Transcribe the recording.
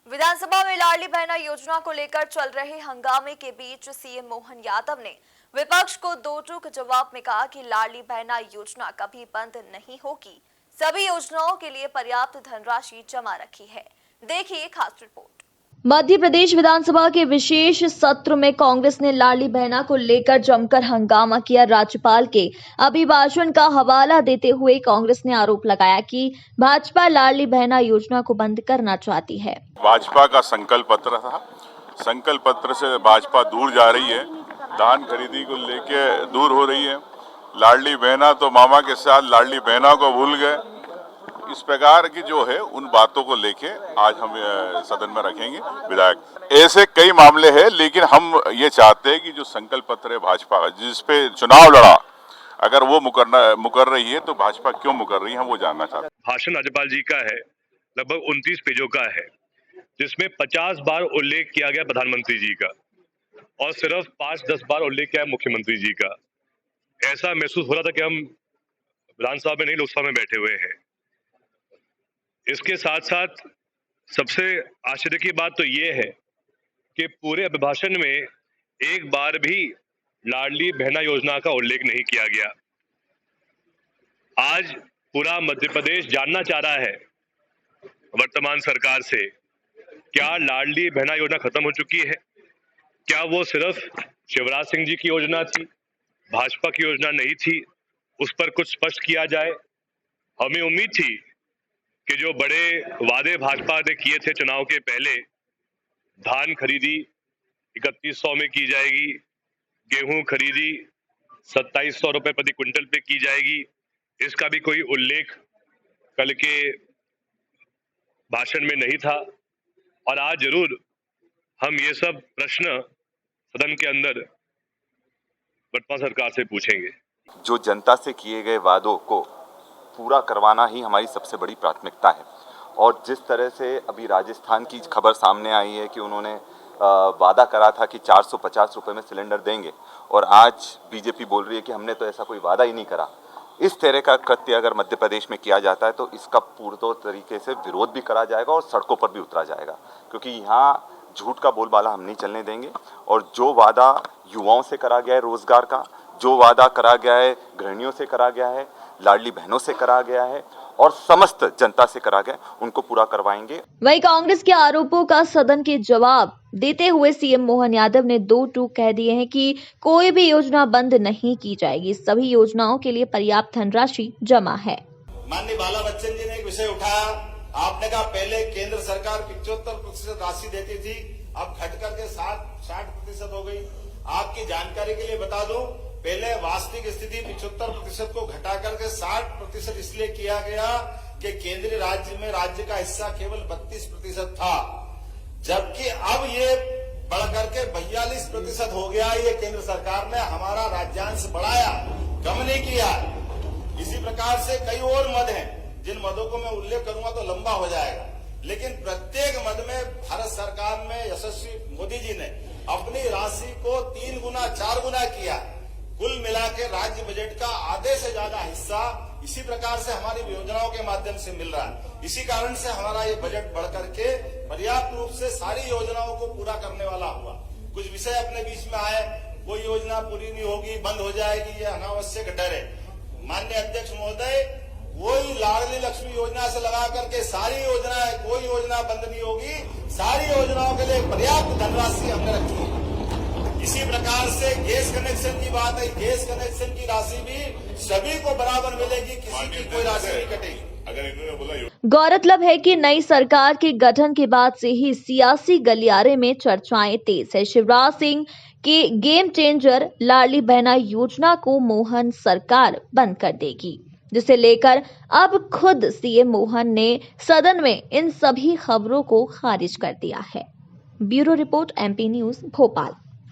विधानसभा में लाडली बहना योजना को लेकर चल रहे हंगामे के बीच सीएम मोहन यादव ने विपक्ष को दो टूक जवाब में कहा कि लाडली बहना योजना कभी बंद नहीं होगी। सभी योजनाओं के लिए पर्याप्त धनराशि जमा रखी है। देखिए खास रिपोर्ट। मध्य प्रदेश विधानसभा के विशेष सत्र में कांग्रेस ने लाडली बहना को लेकर जमकर हंगामा किया। राज्यपाल के अभिभाषण का हवाला देते हुए कांग्रेस ने आरोप लगाया कि भाजपा लाडली बहना योजना को बंद करना चाहती है। भाजपा का संकल्प पत्र था, संकल्प पत्र से भाजपा दूर जा रही है, धान खरीदी को लेके दूर हो रही है। लाडली बहना तो मामा के साथ लाडली बहना को भूल गए। इस प्रकार की जो है उन बातों को लेके आज हम सदन में रखेंगे विधायक। ऐसे कई मामले हैं, लेकिन हम ये चाहते हैं कि जो संकल्प पत्र है भाजपा का, जिसपे चुनाव लड़ा, अगर वो मुकर रही है तो भाजपा क्यों मुकर रही है, हम वो जानना चाहते हैं। भाषण राज्यपाल जी का है, लगभग 29 पेजों का है, जिसमें 50 बार उल्लेख किया गया प्रधानमंत्री जी का और सिर्फ 5-10 बार उल्लेख किया मुख्यमंत्री जी का। ऐसा महसूस हो रहा था कि हम विधानसभा में नहीं लोकसभा में बैठे हुए हैं। इसके साथ साथ सबसे आश्चर्य की बात तो ये है कि पूरे अभिभाषण में एक बार भी लाडली बहना योजना का उल्लेख नहीं किया गया। आज पूरा मध्य प्रदेश जानना चाह रहा है वर्तमान सरकार से, क्या लाडली बहना योजना खत्म हो चुकी है? क्या वो सिर्फ शिवराज सिंह जी की योजना थी, भाजपा की योजना नहीं थी? उस पर कुछ स्पष्ट किया जाए। हमें उम्मीद थी कि जो बड़े वादे भाजपा ने किए थे चुनाव के पहले, धान खरीदी 3100 में की जाएगी, गेहूं खरीदी 2700 रुपए प्रति क्विंटल पे की जाएगी, इसका भी कोई उल्लेख कल के भाषण में नहीं था। और आज जरूर हम ये सब प्रश्न सदन के अंदर वर्तमान सरकार से पूछेंगे। जो जनता से किए गए वादों को पूरा करवाना ही हमारी सबसे बड़ी प्राथमिकता है। और जिस तरह से अभी राजस्थान की खबर सामने आई है कि उन्होंने वादा करा था कि 450 रुपये में सिलेंडर देंगे, और आज बीजेपी बोल रही है कि हमने तो ऐसा कोई वादा ही नहीं करा। इस तरह का कृत्य अगर मध्य प्रदेश में किया जाता है तो इसका पूर्ण तरीके से विरोध भी करा जाएगा और सड़कों पर भी उतरा जाएगा, क्योंकि यहाँ झूठ का बोलबाला हम नहीं चलने देंगे। और जो वादा युवाओं से करा गया है रोजगार का, जो वादा करा गया है गृहिणियों से करा गया है, लाडली बहनों से करा गया है और समस्त जनता से करा गया, उनको पूरा करवाएंगे। वहीं कांग्रेस के आरोपों का सदन के जवाब देते हुए सीएम मोहन यादव ने दो टूक कह दिए हैं कि कोई भी योजना बंद नहीं की जाएगी, सभी योजनाओं के लिए पर्याप्त धनराशि जमा है। माननीय बाला बच्चन जी ने एक विषय उठाया। आपने कहा पहले केंद्र सरकार 75% राशि देती थी, अब घट करके 60% हो गई। आपकी जानकारी के लिए बता दूं, पहले वास्तविक स्थिति 75% को घटा करके 60% इसलिए किया गया कि केंद्रीय राज्य में राज्य का हिस्सा केवल 32% था, जबकि अब ये बढ़कर के 42% हो गया। ये केंद्र सरकार ने हमारा राज्यांश बढ़ाया, कम नहीं किया। इसी प्रकार से कई और मद हैं, जिन मदों को मैं उल्लेख करूंगा तो लंबा हो जाएगा, लेकिन प्रत्येक मद में भारत सरकार में यशस्वी मोदी जी ने अपनी राशि को 3 गुना 4 गुना किया। कुल मिला के राज्य बजट का आधे से ज्यादा हिस्सा इसी प्रकार से हमारी योजनाओं के माध्यम से मिल रहा है। इसी कारण से हमारा ये बजट बढ़ करके पर्याप्त रूप से सारी योजनाओं को पूरा करने वाला हुआ। कुछ विषय अपने बीच में आए, कोई योजना पूरी नहीं होगी, बंद हो जाएगी, ये अनावश्यक डर है। माननीय अध्यक्ष महोदय, वही लाडली लक्ष्मी योजना से लगा करके सारी योजनाएं, कोई योजना बंद नहीं होगी, सारी योजनाओं के लिए पर्याप्त धनराशि हमने रखी है। इसी प्रकार से गैस कनेक्शन की बात है, गैस कनेक्शन की राशि भी सभी को बराबर मिलेगी, किसी की कोई राशि नहीं कटेगी। अगर इन्होंने बोला। गौरतलब है कि नई सरकार के गठन के बाद से ही सियासी गलियारे में चर्चाएं तेज है। शिवराज सिंह के गेम चेंजर लाडली बहना योजना को मोहन सरकार बंद कर देगी, जिसे लेकर अब खुद सीएम मोहन ने सदन में इन सभी खबरों को खारिज कर दिया है। Bureau report, MP news, Bhopal.